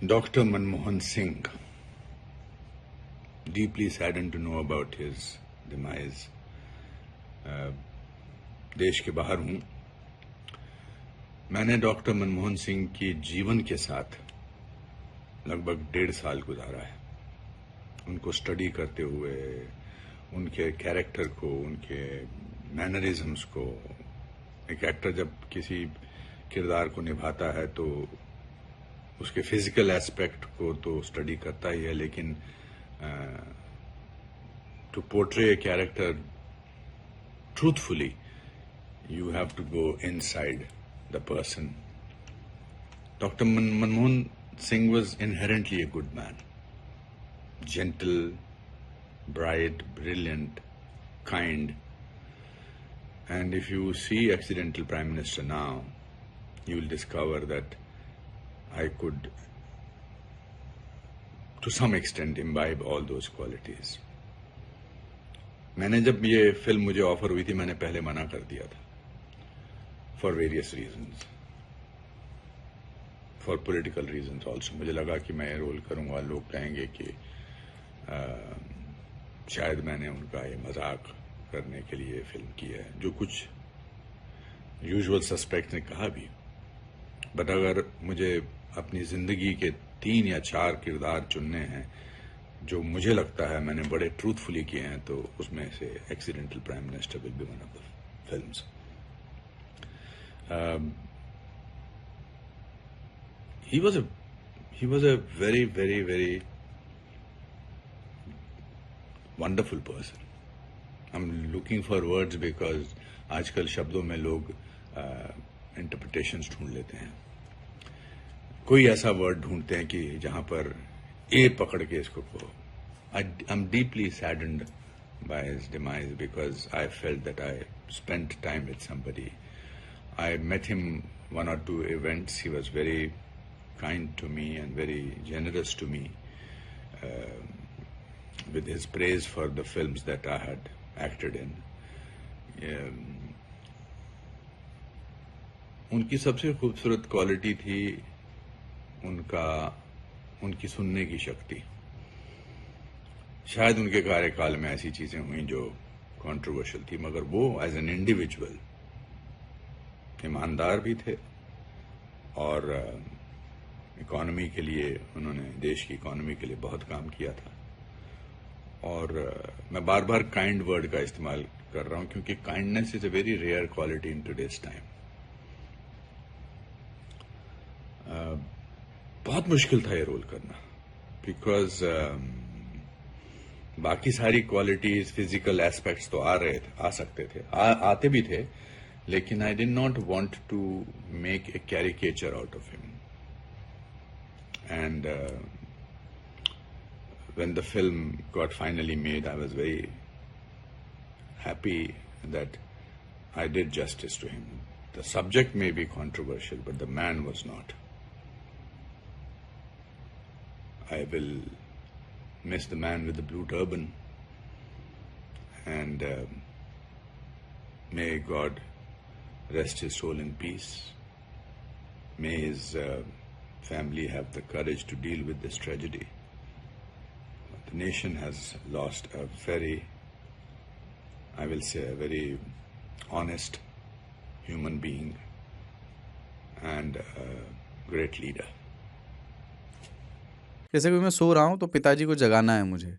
Dr. Manmohan Singh, deeply saddened to know about his demise. देश के बाहर हूं। मैंने डॉक्टर मनमोहन सिंह के जीवन के साथ लगभग 1.5 साल गुजारा है। उनको स्टडी करते हुए, उनके कैरेक्टर को, उनके मैनरिज्म्स को। एक एक्टर जब किसी किरदार को निभाता है तो उसके फिजिकल एस्पेक्ट को तो स्टडी करता ही है, लेकिन to portray a character truthfully, you have to go inside the person. Dr. Manmohan Singh was inherently a good man. Gentle, bright, brilliant, kind. And if you see Accidental Prime Minister now, you will discover that I could, to some extent, imbibe all those qualities. मैंने जब ये film मुझे offer हुई थी, मैंने पहले मना कर दिया था for various reasons, for political reasons also. मुझे लगा कि मैं रोल करूंगा, लोग कहेंगे कि शायद मैंने उनका ये मजाक करने के लिए फिल्म की है, जो कुछ यूजुअल सस्पेक्ट ने कहा भी। बट अगर मुझे अपनी जिंदगी के 3 या 4 किरदार चुनने हैं जो मुझे लगता है मैंने बड़े ट्रूथफुली किए हैं, तो उसमें से accidental prime minister will be one of the films. he was a very, very, very wonderful person. I'm looking for words because आजकल शब्दों में लोग इंटरप्रिटेशंस ढूंढ लेते हैं। कोई ऐसा वर्ड ढूंढते हैं कि जहां पर ए पकड़ के इसको कहो। I'm deeply saddened by his demise because I felt that I spent time with somebody. I met him 1 or 2 events. He was very kind to me and very generous to me with his praise for the films that I had acted in. उनकी सबसे खूबसूरत quality थी उनकी सुनने की शक्ति। शायद उनके कार्यकाल में ऐसी चीजें हुई जो कंट्रोवर्शियल थी, मगर वो एज एन इंडिविजुअल ईमानदार भी थे और इकोनॉमी के लिए, उन्होंने देश की इकोनॉमी के लिए बहुत काम किया था। और मैं बार बार काइंड वर्ड का इस्तेमाल कर रहा हूं क्योंकि kindness is a very rare quality in today's time. बहुत मुश्किल था ये रोल करना बिकॉज बाकी सारी क्वालिटीज, फिजिकल एस्पेक्ट्स तो आ सकते थे, आते भी थे, लेकिन I did not want to make a caricature out of him. And when the film got finally made, I was very happy that I did justice to him. The subject may be controversial, but the man was not. I will miss the man with the blue turban, and may God rest his soul in peace. May his family have the courage to deal with this tragedy. The nation has lost a very, I will say, a very honest human being and a great leader. जैसे कि मैं सो रहा हूँ तो पिताजी को जगाना है मुझे,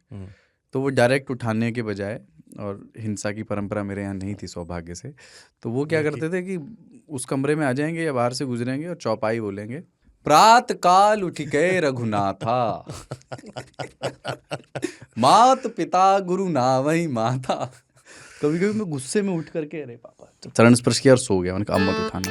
तो वो डायरेक्ट उठाने के बजाय, और हिंसा की परंपरा मेरे यहाँ नहीं थी सौभाग्य से, तो वो क्या करते थे कि उस कमरे में आ जाएंगे या बाहर से गुजरेंगे और चौपाई बोलेंगे, प्रात काल उठिके रघुनाथा मात पिता गुरु नावही माता। कभी कभी मैं गुस्से में उठ करके अरे पापा चरण स्पर्श किया और सो गया। मैंने कहा अब मत उठाना।